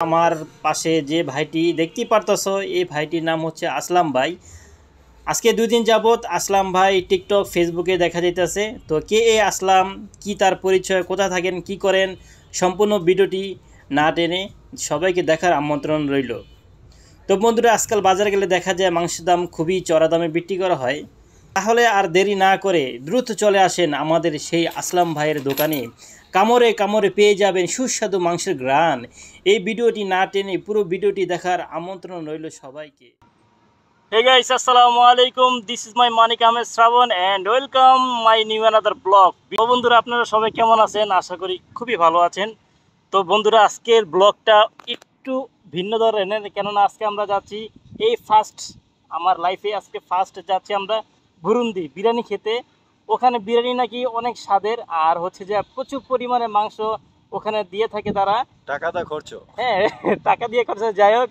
আমার পাশে যে ভাইটি দেখতেই পারতেছো এই ভাইটির নাম হচ্ছে আসলাম ভাই। আজকে 2 দিন যাবত আসলাম ভাই টিকটক ফেসবুকে দেখা যাইতেছে। তো কে এ আসলাম, কি তার পরিচয়, কোথায় থাকেন, কি করেন, সম্পূর্ণ ভিডিওটি না টেনে সবাইকে দেখার আমন্ত্রণ রইল। তো বন্ধুরা, আজকাল বাজারে গেলে দেখা যায় মাংসের দাম খুবই চড়া দামে বিক্রি করা হয়। তাহলে আর দেরি না করে দ্রুত চলে আসেন আমাদের সেই আসলাম ভাইয়ের দোকানে। কামড়ে কামড়ে পেয়ে যাবেন সুস্বাদু মাংসের ঘ্রাণ। এই ভিডিওটি না টেনে পুরো ভিডিওটি দেখার আমন্ত্রণ রইল সবাইকে। Hey guys, assalamu alaikum. This is my Manik Ahmed Shravan and welcome my new another vlog. তো বন্ধুরা, আপনারা সবাই কেমন আছেন? আশা করি খুবই ভালো আছেন। তো বন্ধুরা, আজকের ব্লগটা একটু ভিন্ন ধরনের, কেননা আজকে আমরা যাচ্ছি এই ফার্স্ট আমার লাইফে আজকে ফার্স্ট যাচ্ছি আমরা বুরুন্দি বিরিয়ানি খেতে। ওখানে বিরিয়ানি নাকি অনেক স্বাদের, আর হচ্ছে যে প্রচুর পরিমাণে মাংস ওখানে দিয়ে থাকে তারা। টাকাটা খরচ, হ্যাঁ, টাকা দিয়ে খরচ। যাই হোক,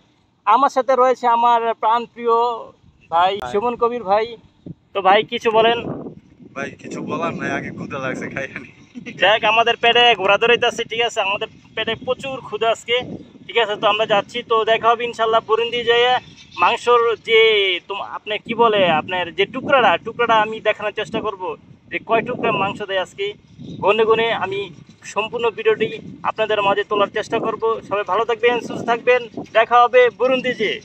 আমার সাথে রয়েছে আমার প্রাণ প্রিয় ভাই সুমন কবির ভাই। তো ভাই কিছু বলেন। ভাই কিছু বলার নাই, আগে ক্ষুধা লাগছে, খাইনি। যাই আমাদের পেটে ঘোরা ধরাইতেছে, ঠিক আছে, আমাদের পেটে প্রচুর ক্ষুধা আজকে, ঠিক আছে। তো আমরা যাচ্ছি, তো দেখা হবে ইনশাল্লাহ বুরুন্দি যেয়ে। মাংসর যে আপনি কি বলে আপনার যে টুকরাটা আমি দেখানোর চেষ্টা করব যে কয় টুকরা মাংস দেয় আজকে, গনে গনে আমি সম্পূর্ণ ভিডিওটি আপনাদের মাঝে তোলার চেষ্টা করব। সবাই ভালো থাকবেন, সুস্থ থাকবেন, দেখা হবে বুরুন্দি যেয়ে।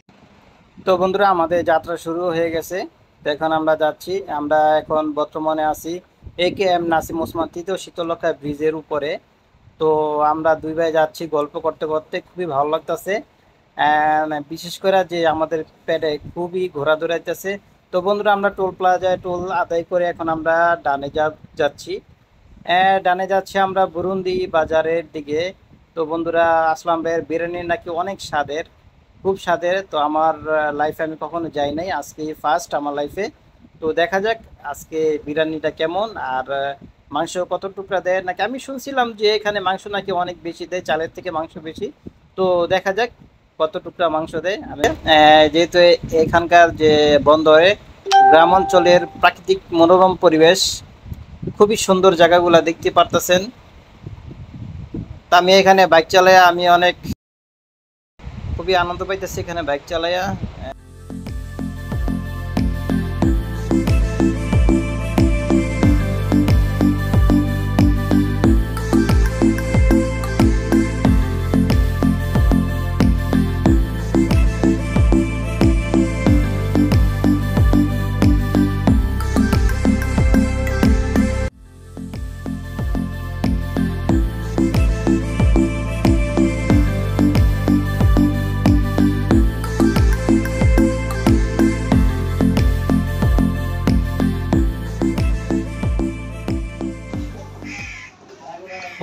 তো বন্ধুরা, আমাদের যাত্রা শুরু হয়ে গেছে। তো এখন আমরা যাচ্ছি, আমরা এখন বর্তমানে আছি AKM নাসিম ওসমান তৃতীয় শীতলক্ষা ব্রিজের উপরে। তো আমরা দুই ভাই যাচ্ছি গল্প করতে করতে, খুবই ভালো লাগতেছে। বিশেষ করে যে আমাদের পেটে খুবই ঘোরা দৌড়াইতেছে। তো বন্ধুরা, আমরা টোল প্লাজায় টোল আদায় করে এখন আমরা যাচ্ছি। ডানে যাচ্ছি আমরা বুরুন্দি বাজারের দিকে। তো বন্ধুরা, আসলাম ভাইয়ের বিরিয়ানি নাকি অনেক স্বাদের, খুব স্বাদের। তো আমার লাইফে আমি কখনো যাই নাই, আজকে ফার্স্ট আমার লাইফে। তো দেখা যাক আজকে বিরিয়ানিটা কেমন, আর মাংস কত টুকরা দেয় নাকি। আমি শুনছিলাম যে এখানে মাংস নাকি অনেক বেশি দেয়, চালের থেকে মাংস বেশি। তো দেখা যাক কত টুকরা মাংস দেয়। আমি যেহেতু এখানকার যে বন্দরে গ্রাম অঞ্চলের প্রাকৃতিক মনোরম পরিবেশ, খুবই সুন্দর জায়গাগুলা দেখতে পারতেছেন। তা আমি এখানে বাইক চালাইয়া আমি অনেক খুবই আনন্দ পাইতেছি এখানে বাইক চালাইয়া।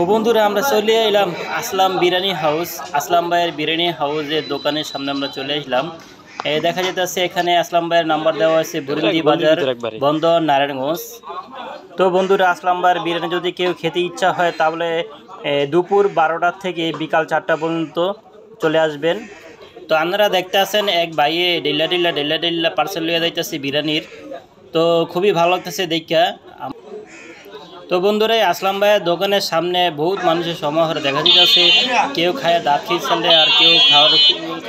ও বন্ধুরা, আমরা চলে এলাম আসলাম বিরিয়ানি হাউস। আসলাম ভাইয়ের বিরিয়ানি হাউসের দোকানের সামনে আমরা চলে আসলাম। দেখা যেতেছে এখানে আসলাম ভাইয়ের নাম্বার দেওয়া আছে, বুরুন্দি বাজার, বন্দর, নারায়ণগঞ্জ। তো বন্ধুরা, আসলাম ভাইয়ের বিরিয়ানি যদি কেউ খেতে ইচ্ছা হয় তাহলে দুপুর 12টা থেকে বিকাল 4টা পর্যন্ত চলে আসবেন। তো আপনারা দেখতে আছেন এক ভাইয়ে ডেল্লা পার্সেল লিয়ে যাইতেছে বিরিয়ানির। তো খুবই ভালো লাগতেছে দেখা। তো বন্ধুরা, আসলাম ভাইয়ের দোকানের সামনে বহুত মানুষের সমাহার দেখা যাচ্ছে। কেউ খায় দাঁত খিঁচলে, আর কেউ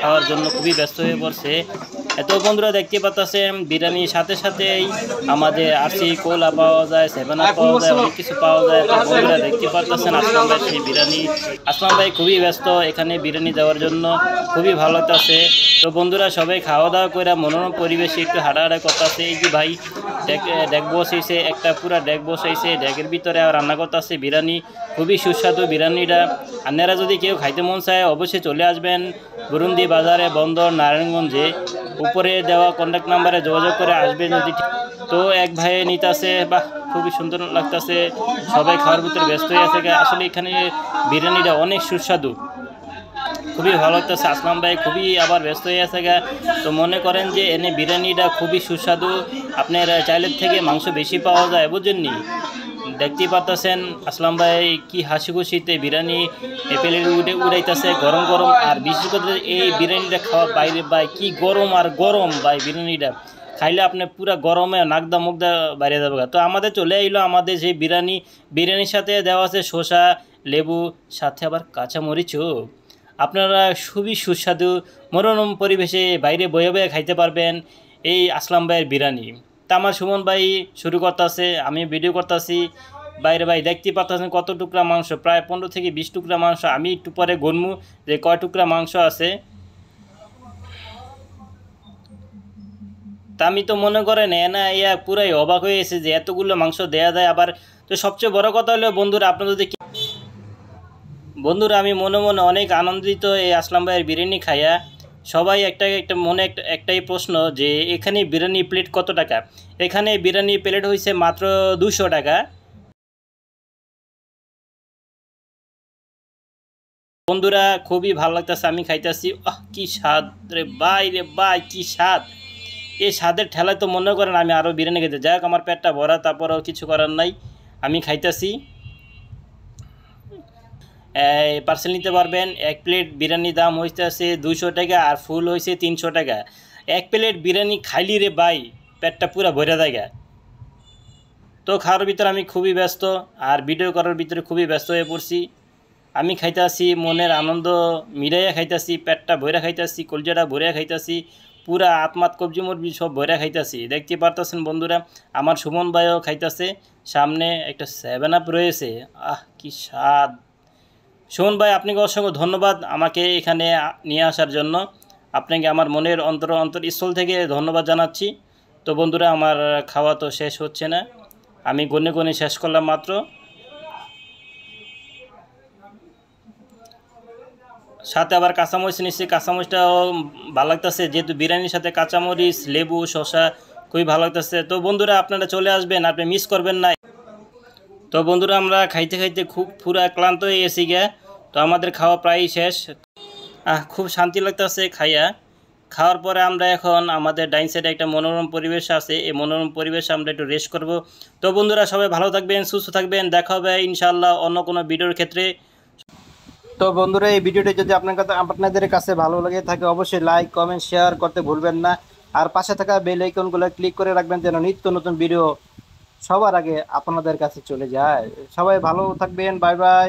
খাওয়ার জন্য খুবই ব্যস্ত হয়ে পড়ছে। এত বন্ধুরা দেখতে পাচ্ছেন বিরিয়ানির সাথে সাথেই আমাদের আরসি কোলা পাওয়া যায়, 7 আপ পাওয়া যায়, অনেক কিছু পাওয়া যায়। তো বন্ধুরা দেখতে পাচ্ছেন আসলাম ভাই সেই বিরিয়ানি। আসলাম ভাই খুবই ব্যস্ত এখানে বিরিয়ানি দেওয়ার জন্য, খুবই ভালো লাগতেছে। তো বন্ধুরা, সবাই খাওয়া দাওয়া করে মনোরম পরিবেশে একটু হাঁটাহাঁটা করতেছে। এই যে ভাই ডেক বসাইছে, একটা পুরা ডেক বসাইছে, ডেকের ভিতরে রান্না করতেছে বিরিয়ানি। খুবই সুস্বাদু বিরিয়ানিটা। আপনারা যদি কেউ খাইতে মন চায় অবশ্যই চলে আসবেন বুরুন্দি বাজারে, বন্দর, নারায়ণগঞ্জে। উপরে দেওয়া কন্ট্যাক্ট নাম্বারে যোগাযোগ করে আসবেন যদি। তো এক ভাই নিতেছে, বাহ খুবই সুন্দর লাগতেছে। সবাই খাওয়ার ভিতরে ব্যস্ত হয়ে আছে। আসলে এখানে বিরিয়ানিটা অনেক সুস্বাদু, খুবই ভালো লাগতেছে। আসলাম ভাই খুবই আবার ব্যস্ত হয়ে আছে। তো মনে করেন যে এনে বিরিয়ানিটা খুবই সুস্বাদু, আপনার চাইলের থেকে মাংস বেশি পাওয়া যায়, বুঝেননি। দেখতেই পারতেছেন আসলাম ভাই কি হাসি খুশিতে বিরিয়ানি প্লেটে উড়াইতেছে গরম গরম। আর বিশেষ করে এই বিরিয়ানিটা খাওয়া বাইরে ভাই কি গরম, আর গরম ভাই বিরিয়ানিটা খাইলে আপনি পুরা গরমে নাকদা মুগদা বাইরে যাবে। তো আমাদের চলে এলো আমাদের সেই বিরিয়ানির সাথে দেওয়া আছে শসা, লেবু, সাথে আবার কাঁচামরিচও। আপনারা খুবই সুস্বাদু মনোরম পরিবেশে বাইরে বয়ে বয়ে খাইতে পারবেন এই আসলাম ভাইয়ের বিরিয়ানি। তা আমার সুমন ভাই শুরু করতেছে, আমি ভিডিও করতেছি। বাইরে ভাই দেখতে পাচ্ছেন কত টুকরা মাংস, প্রায় 15 থেকে 20 টুকরা মাংস। আমি একটু পরে গণমু যে কয় টুকরা মাংস আছে। তা আমি তো মনে করেন ইয়া পুরাই অবাক হয়ে এসে যে এতগুলো মাংস দেয়া যায় আবার। তো সবচেয়ে বড় কথা হলো বন্ধুরা, আপনারা যদি বন্ধুরা আমি মনে মনে অনেক আনন্দিত এই আসলাম ভাইয়ের বিরিয়ানি খাইয়া। সবাই একটা মনে একটাই প্রশ্ন যে এখানে বিরিয়ানি প্লেট কত টাকা। এখানে বিরিয়ানি প্লেট হয়েছে মাত্র 200 টাকা। বন্ধুরা খুবই ভালো লাগতেছে, আমি খাইতেছি। কি স্বাদ রে ভাই, কি স্বাদ! এই স্বাদের ঠেলায় তো মনে করেন আমি আরও বিরিয়ানি খেতে, যাই হোক আমার পেটটা ভরা, তারপরেও কিছু করার নাই, আমি খাইতেছি। পার্সেল নিতে পারবেন। এক প্লেট বিরিয়ানির দাম হইতেছে 200 টাকা আর ফুল হয়েছে 300 টাকা। এক প্লেট বিরিয়ানি খাইলি রে ভাই পেটটা পুরা ভরে জায়গা। তো খাওয়ার ভিতরে আমি খুবই ব্যস্ত আর ভিডিও করার ভিতরে খুবই ব্যস্ত হয়ে পড়ছি। আমি খাইতেছি, মনের আনন্দ মিলাইয়া খাইতেছি, পেটটা ভরে খাইতেছি, কলজাটা ভরে খাইতেছি, পুরা আত্মাত কবজি মরবি সব ভরে খাইতেছি। দেখতে পারতেছেন বন্ধুরা, আমার সুমন ভাইও খাইতেছে। সামনে একটা 7 আপ রয়েছে। কি স্বাদ! সুমন ভাই আপনাকে অসংখ্য ধন্যবাদ আমাকে এখানে নিয়ে আসার জন্য। আপনাকে আমার মনের অন্তরস্থল থেকে ধন্যবাদ জানাচ্ছি। তো বন্ধুরা আমার খাওয়া তো শেষ হচ্ছে না, আমি গনে গনে শেষ করলাম মাত্র। সাথে আবার কাঁচামরিচ নিচ্ছি, কাঁচামরিচটাও ভালো লাগতেছে যেহেতু বিরিয়ানির সাথে কাঁচামরিচ, লেবু, শসা খুবই ভালো লাগতেছে। তো বন্ধুরা আপনারা চলে আসবেন, আপনি মিস করবেন না। তো বন্ধুরা আমরা খাইতে খাইতে খুব পুরা ক্লান্ত হয়ে গেছি গিয়া। তো আমাদের খাওয়া প্রায় শেষ। খুব শান্তি লাগতেছে খাইয়া। খাওয়ার পরে আমরা এখন আমাদের ডাইন সাইডে একটা মনোরম পরিবেশ আছে, এই মনোরম পরিবেশে আমরা একটু রেস্ট করব। তো বন্ধুরা সবাই ভালো থাকবেন, সুস্থ থাকবেন, দেখা হবে ইনশাআল্লাহ অন্য কোনো ভিডিওর ক্ষেত্রে। তো বন্ধুরা এই ভিডিওটি যদি আপনাদের কাছে ভালো লাগে থাকে অবশ্যই লাইক, কমেন্ট, শেয়ার করতে ভুলবেন না। আর পাশে থাকা বেল আইকনগুলো ক্লিক করে রাখবেন যেন নিত্য নতুন ভিডিও সবার আগে আপনাদের কাছে চলে যায়। সবাই ভালো থাকবেন, বাই বাই।